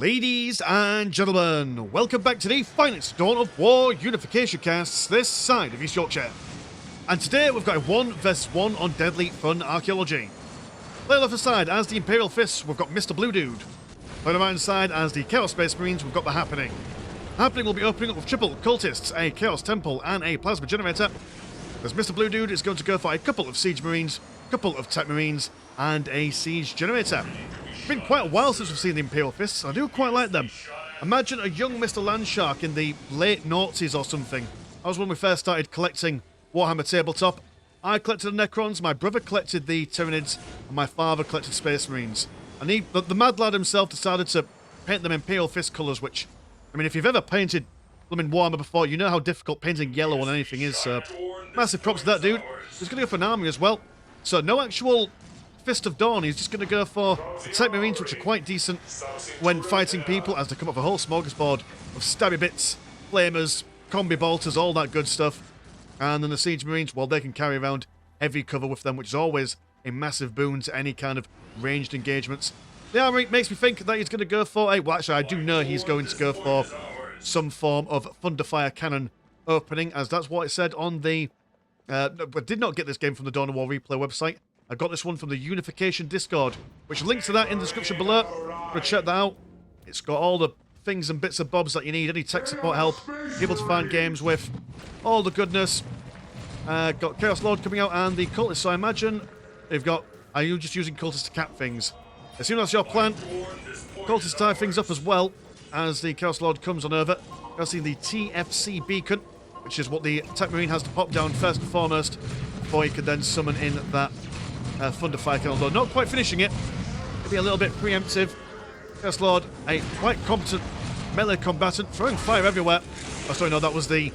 Ladies and gentlemen, welcome back to the finest Dawn of War Unification casts this side of East Yorkshire. And today we've got a 1 vs 1 on Deadly Fun Archaeology. Playing left side as the Imperial Fists, we've got MrBluedude. Playing right side as the Chaos Space Marines, we've got Thehappening. Thehappening will be opening up with triple Cultists, a Chaos Temple and a Plasma Generator. As MrBluedude is going to go for a couple of Siege Marines, a couple of Tech Marines, and a Siege Generator. It's been quite a while since we've seen the Imperial Fists. I do quite like them. Imagine a young Mr. Landshark in the late noughties or something. That was when we first started collecting Warhammer Tabletop. I collected the Necrons, my brother collected the Tyranids, and my father collected Space Marines. And the mad lad himself decided to paint them Imperial Fist colours, which, I mean, if you've ever painted them in Warhammer before, you know how difficult painting yellow on anything is, so massive props to that dude. He's going to go for an army as well. So no actual Fist of Dawn, he's just going to go for the Tech Marines, which are quite decent when fighting people, as they come up a whole smorgasbord of stabby bits, flamers, combi bolters, all that good stuff. And then the Siege Marines, well, they can carry around heavy cover with them, which is always a massive boon to any kind of ranged engagements. The armory makes me think that he's going to go for a... Well, actually, I do know he's going to go for some form of Thunderfire Cannon opening, as that's what it said on the... I did not get this game from the Dawn of War Replay website. I got this one from the Unification Discord, which links to that in the description below. Go check that out. It's got all the things and bits and bobs that you need, any tech support help, people to find games with, all the goodness. Got Chaos Lord coming out and the Cultists, so I imagine they've got... Are you just using Cultists to cap things? Assume that's your plan. Cultists tie things up as well as the Chaos Lord comes on over. You'll see the TFC beacon, which is what the Tech Marine has to pop down first and foremost before you can then summon in that Thunderfire Cannon, although not quite finishing it. Maybe a little bit preemptive. Chaos Lord, a quite competent melee combatant, throwing fire everywhere. Oh, sorry, no, that was the...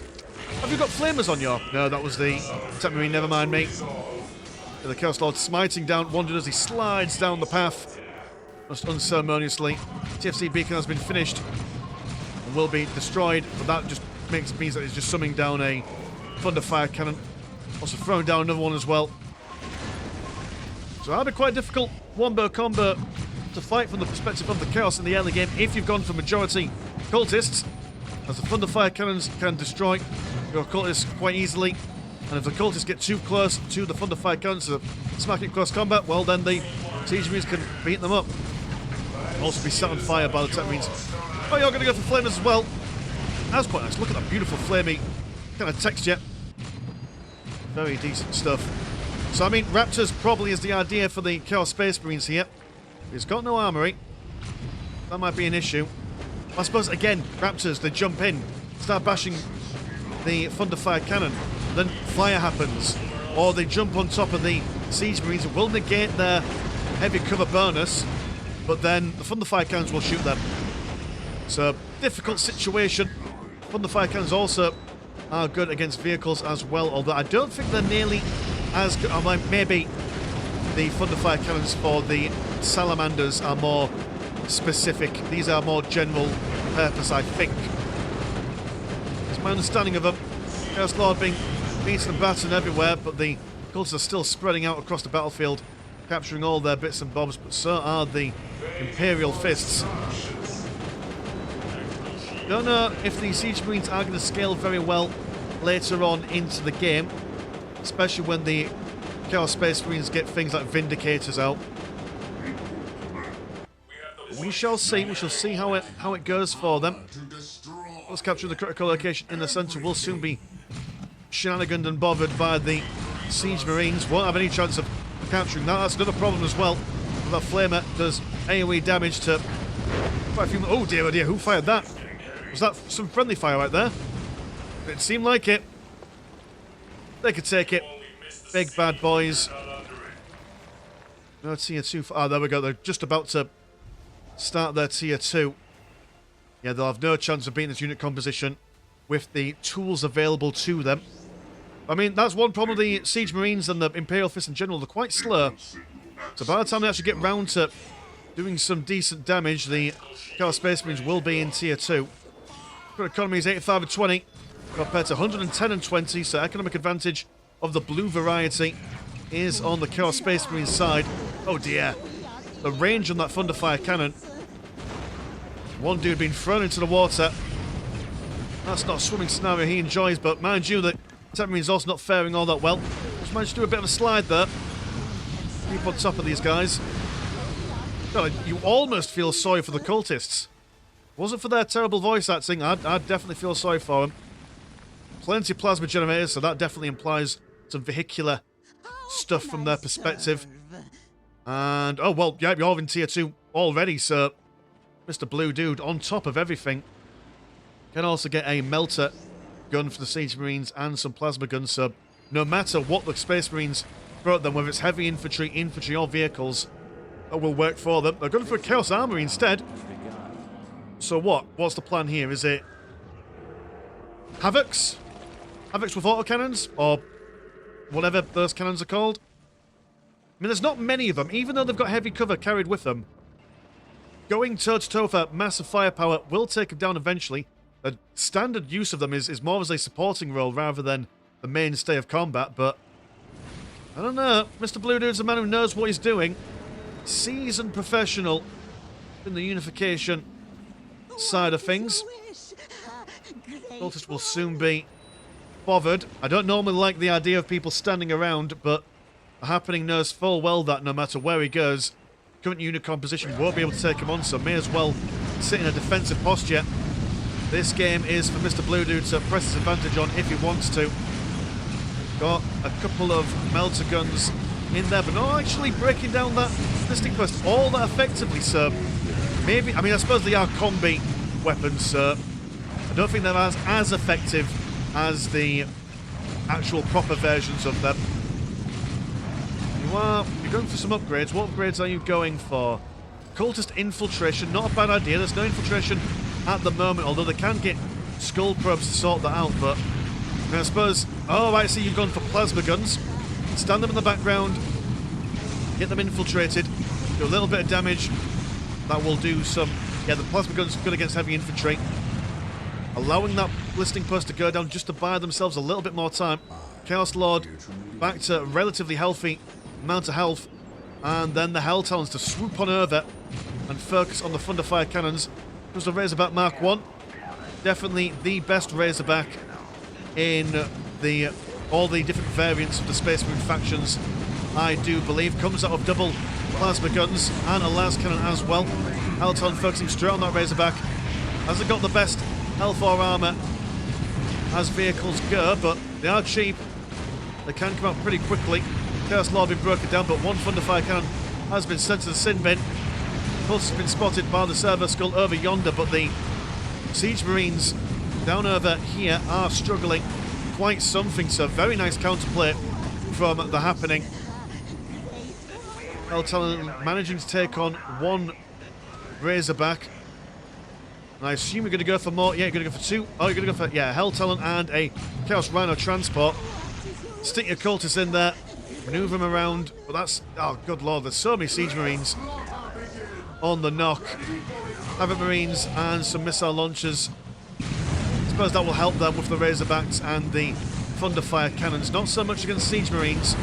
Have you got flamers on your... No, that was the Tech Marine, never mind me. The Chaos Lord smiting down Wandered as he slides down the path, most unceremoniously. TFC beacon has been finished and will be destroyed, but that just means that he's just summoning down a Thunderfire Cannon. Also throwing down another one as well. So that'll be quite difficult wombo combo to fight from the perspective of the Chaos in the early game if you've gone for majority Cultists, as the Thunderfire Cannons can destroy your Cultists quite easily. And if the Cultists get too close to the Thunderfire Cannons to smack it close combat, well then the Siege Marines can beat them up. Also be set on fire by the Tech Marines. Oh, you're going to go for flamers as well. That's quite nice. Look at that beautiful flamey kind of texture. Very decent stuff. So, I mean, Raptors probably is the idea for the Chaos Space Marines here. He's got no armory. That might be an issue. I suppose, again, Raptors, they jump in, start bashing the Thunderfire Cannon, then fire happens. Or they jump on top of the Siege Marines. It will negate their heavy cover bonus, but then the Thunderfire Cannons will shoot them. So, difficult situation. Thunderfire Cannons also are good against vehicles as well, although I don't think they're nearly as good. Maybe the Thunderfire Cannons for the Salamanders are more specific. These are more general purpose, I think. It's my understanding of them. Chaos Lord being beaten and battered everywhere, but the Cultists are still spreading out across the battlefield, capturing all their bits and bobs, but so are the Imperial Fists. Don't know if the Siege Marines are going to scale very well later on into the game, especially when the Chaos Space Marines get things like Vindicators out. We shall see. We shall see how it goes for them. Let's capture the critical location in the centre. Will soon be shenaniganed and bothered by the Siege Marines. Won't have any chance of capturing that. That's another problem as well. That flamer does AoE damage to quite a few... Oh dear, who fired that? Was that some friendly fire right there? It seemed like it. They could take it. Big bad boys. No tier 2. Ah, there we go. They're just about to start their tier 2. Yeah, they'll have no chance of beating this unit composition with the tools available to them. I mean, that's one problem with the Siege Marines and the Imperial Fist in general. They're quite slow. So by the time they actually get round to doing some decent damage, the Chaos Space Marines will be in tier 2. Current economy is 85 and 20 compared to 110 and 20, so economic advantage of the blue variety is on the Chaos Space Marine side. Oh dear. The range on that Thunderfire Cannon One dude being thrown into the water. That's not a swimming scenario he enjoys, but mind you, that Thehappening's also not faring all that well. Just managed to do a bit of a slide there. Keep on top of these guys. God, you almost feel sorry for the cultists. Wasn't for their terrible voice acting, I'd definitely feel sorry for them. Plenty of plasma generators, so that definitely implies some vehicular stuff from their perspective. And, oh, well, yeah, you're in tier 2 already, so MrBluedude on top of everything. Can also get a melter gun for the Siege Marines and some plasma guns, so no matter what the Space Marines throw at them, whether it's heavy infantry, or vehicles, that will work for them. They're going for a Chaos Armory instead. So what? What's the plan here? Is it Havocs? Havocs with autocannons? Or whatever those cannons are called? I mean, there's not many of them, even though they've got heavy cover carried with them. Going toe-to-toe for massive firepower will take them down eventually. The standard use of them is more as a supporting role rather than the mainstay of combat, but I don't know. MrBluedude's a man who knows what he's doing. Seasoned professional in the Unification side of things. Cultists will soon be bothered. I don't normally like the idea of people standing around, but Thehappening knows full well that no matter where he goes, current Unicorn position won't be able to take him on, so may as well sit in a defensive posture. This game is for MrBluedude to press his advantage on if he wants to. Got a couple of melter guns in there, but not actually breaking down that listing post all that effectively, so maybe, I mean, I suppose they are combi weapons, so I don't think they're as effective as the actual proper versions of them. You're going for some upgrades. What upgrades are you going for? Cultist infiltration, not a bad idea. There's no infiltration at the moment, although they can get skull probes to sort that out, but I mean, I suppose, oh, I see you've gone for plasma guns. Stand them in the background, get them infiltrated, do a little bit of damage. That will do some, yeah, the plasma guns are good against heavy infantry. Allowing that listing post to go down just to buy themselves a little bit more time. Chaos Lord back to relatively healthy amount of health, and then the Hell Talons to swoop on over and focus on the Thunderfire cannons. There's the Razorback Mark 1. Definitely the best Razorback in all the different variants of the Space Marine factions, I do believe. Comes out of double plasma guns and a las cannon as well. Hell Talon focusing straight on that Razorback. Hasn't got the best health or armour as vehicles go, but they are cheap. They can come out pretty quickly. Chaos Lord being broken down, but one Thunderfire cannon has been sent to the sin bin. Pulse has been spotted by the Servo Skull over yonder, but the Siege Marines down over here are struggling quite something, so very nice counterplay from Thehappening. Hell Talon managing to take on one Razorback. And I assume you're going to go for more. Yeah, you're going to go for two. Oh, you're going to go for, yeah, Hell Talon and a Chaos Rhino transport. Stick your cultists in there, maneuver them around. But that's, oh, good lord, there's so many Siege Marines on the knock. Havoc Marines and some missile launchers. I suppose that will help them with the Razorbacks and the Thunderfire cannons. Not so much against Siege Marines.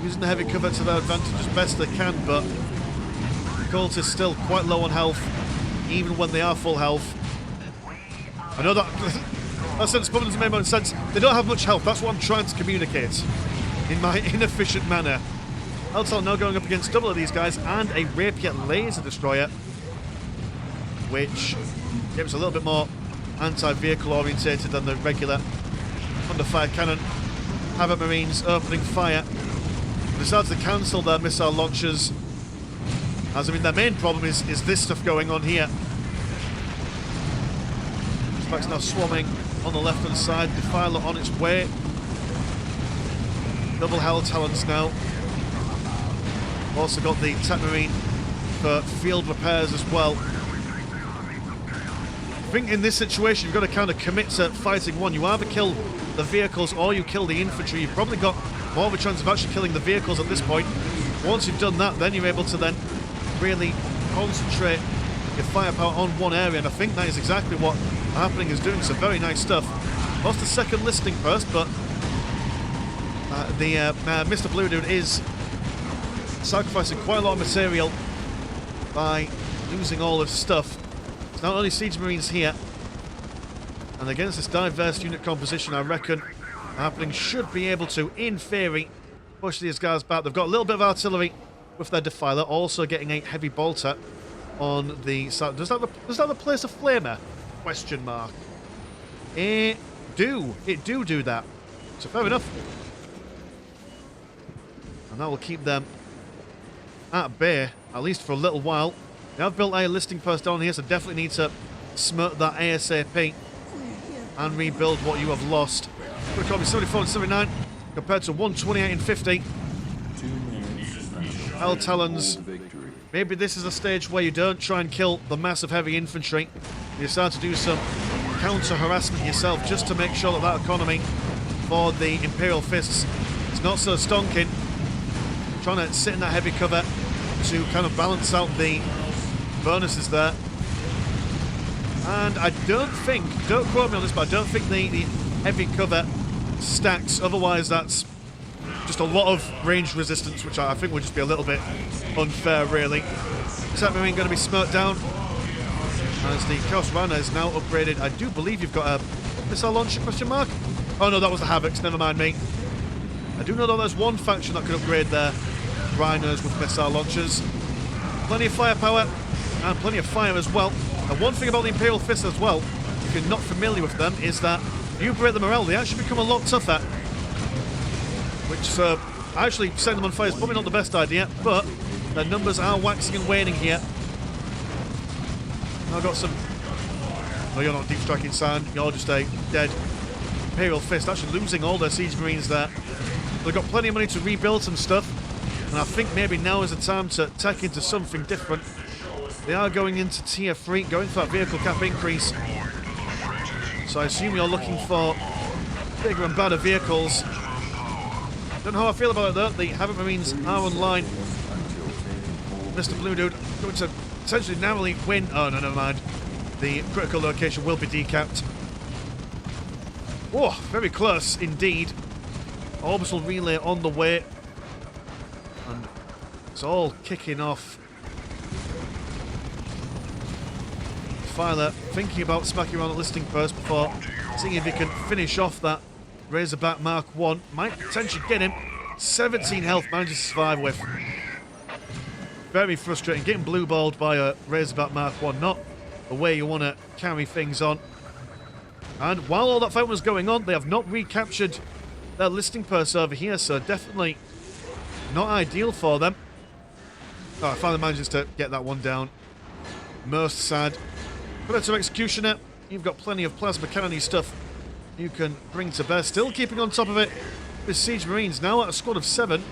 Using the heavy cover to their advantage as best they can, but the cultists still quite low on health, even when they are full health. I know that that sentence probably doesn't make much sense. They don't have much health. That's what I'm trying to communicate in my inefficient manner. Helltal now going up against double of these guys and a Rapier Laser Destroyer, which gives a little bit more anti-vehicle orientated than the regular Thunderfire cannon. Havoc Marines opening fire. They decided to cancel their missile launchers, as I mean their main problem is this stuff going on here. Spike's now swarming on the left hand side. Defiler on its way. Double Hell Talons now. Also got the Tech Marine for field repairs as well. I think in this situation you've got to kind of commit to fighting one. You either kill the vehicles or you kill the infantry. You've probably got more of a chance of actually killing the vehicles at this point. Once you've done that, then you're able to then really concentrate your firepower on one area, and I think that is exactly what Thehappening is doing. Some very nice stuff. Lost the second listing post, but MrBluedude is sacrificing quite a lot of material by losing all this stuff. It's not only Siege Marines here. And against this diverse unit composition, I reckon Thehappening should be able to, in theory, push these guys back. They've got a little bit of artillery with their Defiler, also getting a heavy bolter on the side. Does that replace a flamer? Question mark. It do that. So fair enough. And that will keep them at bay, at least for a little while. They have built a listing post down here, so definitely need to smirk that ASAP and rebuild what you have lost. Quick copy 74 and 79 compared to 128 and 50. Hell Talons. Maybe this is a stage where you don't try and kill the massive heavy infantry. You start to do some counter-harassment yourself just to make sure that that economy for the Imperial Fists is not so stonking. Trying to sit in that heavy cover to kind of balance out the bonuses there. And I don't think, don't quote me on this, but I don't think the heavy cover stacks. Otherwise, that's just a lot of range resistance, which I think would just be a little bit unfair, really. Except we ain't going to be smirked down. As the Chaos Runner is now upgraded. I do believe you've got a missile launcher, question mark? Oh no, that was the Havocs, never mind me. I do know that there's one faction that could upgrade their Rhinos with missile launchers. Plenty of firepower and plenty of fire as well. And one thing about the Imperial Fists as well, if you're not familiar with them, is that if you break the morale, they actually become a lot tougher. Which, actually setting them on fire is probably not the best idea, but their numbers are waxing and waning here. I've got some... No, you're not deep striking sand, you're just a dead Imperial Fist, actually losing all their Siege Marines there. They've got plenty of money to rebuild some stuff, and I think maybe now is the time to tack into something different. They are going into tier 3, going for that vehicle cap increase. So I assume you're looking for bigger and better vehicles. Don't know how I feel about it though. The Havoc Marines are online. MrBluedude going to potentially narrowly win. Oh no, never mind. The critical location will be decapped. Oh, very close indeed. Orbital relay on the way. And it's all kicking off. Filer thinking about smacking around the listing post before seeing if he can finish off that Razorback Mark 1. Might potentially get him. 17 health, manages to survive with. Very frustrating. Getting blue-balled by a Razorback Mark 1. Not the way you want to carry things on. And while all that fight was going on, they have not recaptured their listing post over here, so definitely not ideal for them. Oh, I finally manages to get that one down. Most sad. Predator Executioner, you've got plenty of plasma cannon stuff you can bring to bear. Still keeping on top of it with Siege Marines, now at a squad of 7.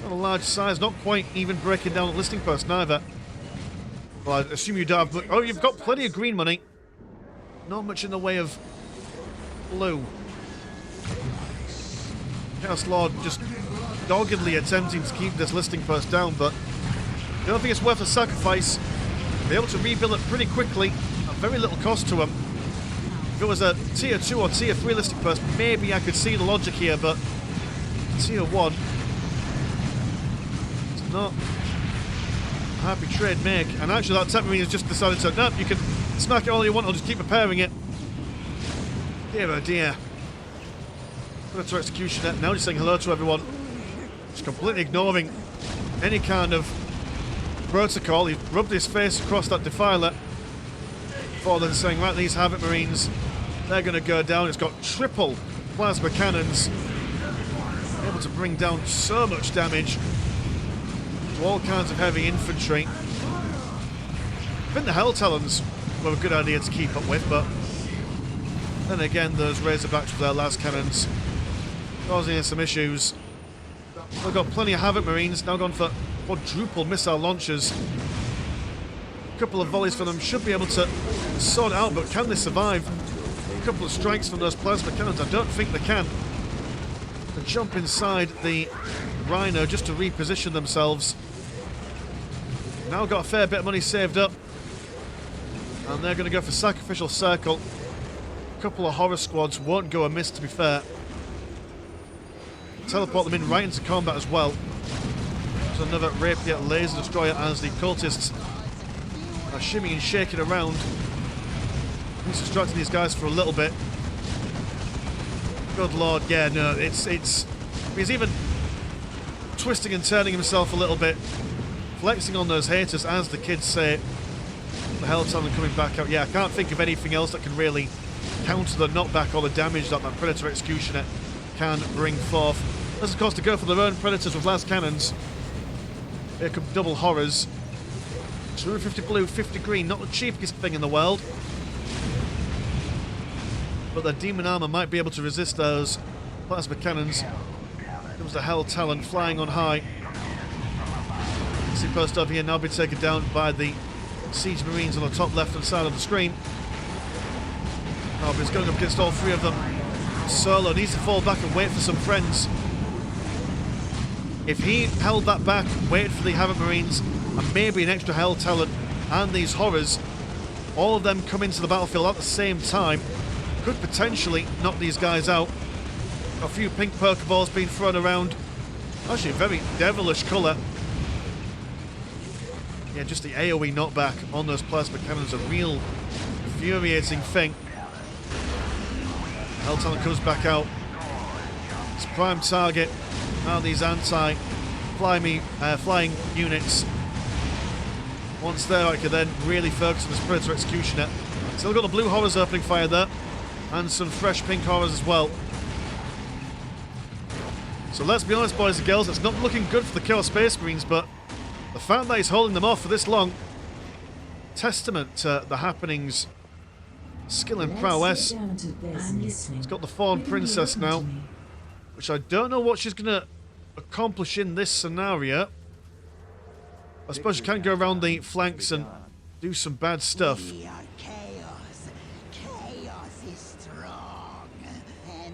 Not a large size, not quite even breaking down at listing post neither. Well, I assume you don't have... Oh, you've got plenty of green money. Not much in the way of blue. Chaos Lord just doggedly attempting to keep this listing post down, but I don't think it's worth a sacrifice. Be able to rebuild it pretty quickly at very little cost to them. If it was a tier 2 or tier 3 listing post, maybe I could see the logic here, but tier 1, it's not a happy trade make. And actually that Tech Marine has just decided to, no, you can smack it all you want, I'll just keep repairing it. Dear oh dear. Predator Executioner, now just saying hello to everyone. Just completely ignoring any kind of protocol. He's rubbed his face across that Defiler before then saying, right, these Havoc Marines, they're going to go down. It's got triple plasma cannons, able to bring down so much damage to all kinds of heavy infantry. I think the Hell Talons were a good idea to keep up with, but then again, those Razorbacks with their las cannons causing some issues. They've got plenty of Havoc Marines, now gone for quadruple missile launchers. A couple of volleys from them should be able to sort it out, but can they survive a couple of strikes from those plasma cannons? I don't think they can. They jump inside the Rhino just to reposition themselves. Now got a fair bit of money saved up, and they're going to go for Sacrificial Circle. A couple of horror squads won't go amiss, to be fair. Teleport them in right into combat as well. There's another rapier laser destroyer as the cultists are shimmying and shaking around. He's distracting these guys for a little bit. Good lord, yeah, no, it's he's even twisting and turning himself a little bit, flexing on those haters, as the kids say. The Hell Talon coming back out. Yeah, I can't think of anything else that can really counter the knockback or the damage that that Predator Executioner can bring forth. This, of course, to go for their own Predators with las cannons. Here come double horrors. 250 blue, 50 green, not the cheapest thing in the world. But their demon armor might be able to resist those plasma cannons. Comes the Hell Talon flying on high. See post over here now be taken down by the Siege Marines on the top left-hand side of the screen. Oh, but it's going up against all three of them. Solo needs to fall back and wait for some friends. If he held that back, waited for the Havoc Marines, and maybe an extra Hell Talon and these horrors, all of them come into the battlefield at the same time, could potentially knock these guys out. A few pink Pokeballs being thrown around. Actually, a very devilish colour. Yeah, just the AoE knockback on those plasma cannons, a real infuriating thing. Hell Talon comes back out. It's prime target. Now these anti-flying units. Once there, I can then really focus on this Predator Executioner. Still got the blue horrors opening fire there, and some fresh pink horrors as well. So let's be honest, boys and girls, it's not looking good for the Chaos Space Marines, but the fact that he's holding them off for this long, testament to the Happening's skill and prowess. He's got the Fawn Princess now, which I don't know what she's going to accomplish in this scenario. I suppose you can go around the flanks and do some bad stuff.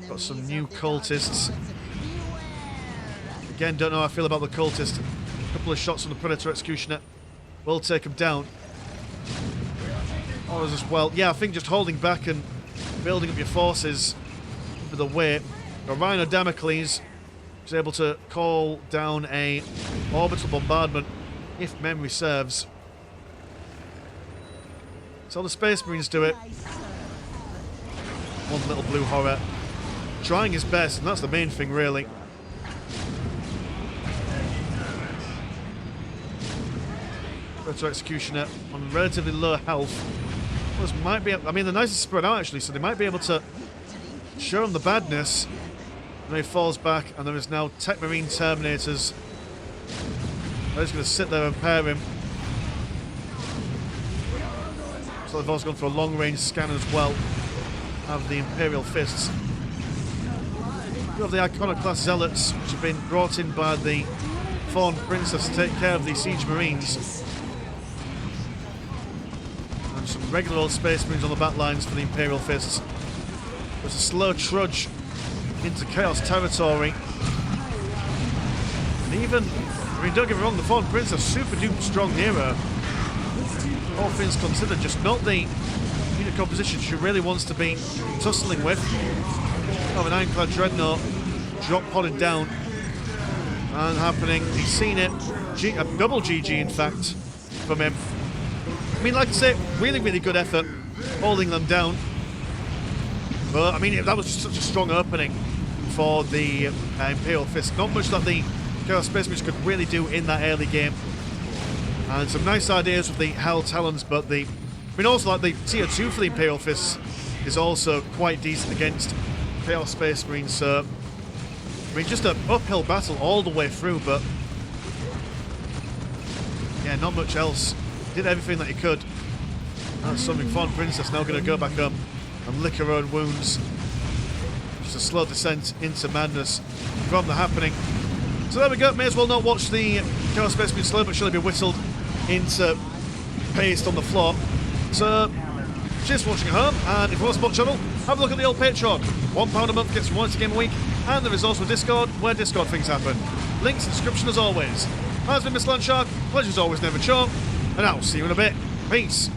Got some new cultists. Again, don't know how I feel about the cultist. A couple of shots from the Predator Executioner will take him down. Horrors as well. Yeah, I think just holding back and building up your forces for the way. Rhino Damocles is able to call down a orbital bombardment, if memory serves. So the Space Marines do it. One little blue horror. Trying his best, and that's the main thing, really. Predator Executioner on relatively low health. Those might be, I mean, they're nice to spread out, actually, so they might be able to show him the badness. And he falls back, and there is now Tech Marine Terminators. They're just going to sit there and pair him. So they've also gone for a long-range scan as well. Have the Imperial Fists. We have the Iconoclast Zealots, which have been brought in by the Fawn Princess to take care of the Siege Marines. And some regular old Space Marines on the back lines for the Imperial Fists. There's a slow trudge into Chaos territory. And even, I mean, don't get me wrong, the Fawn Princess, super duper strong hero. All things considered, just not the unit composition she really wants to be tussling with. Of an Ironclad Dreadnought drop podded down, and Happening, he's seen it. A double GG, in fact, from him. I mean, like I say, really, really good effort holding them down. But I mean, that was just such a strong opening for the Imperial Fist. Not much that the Chaos Space Marines could really do in that early game. And some nice ideas with the Hell Talons, but I mean, also like the tier 2 for the Imperial Fists is also quite decent against Chaos Space Marines. So I mean, just an uphill battle all the way through, but yeah, not much else. Did everything that he could. That's something. Fawn Princess now going to go back home and lick her own wounds. Just a slow descent into madness from the Happening. So there we go. May as well not watch the Chaos Space Marine slow but surely be whistled into paste on the floor. So cheers for watching at home, and if you want to support the channel, have a look at the old Patreon. £1 a month gets you 1 game a week, and there is also a Discord where Discord things happen. Links in the description as always. I've been Mr. Landshark, pleasure's always never short, and I'll see you in a bit. Peace.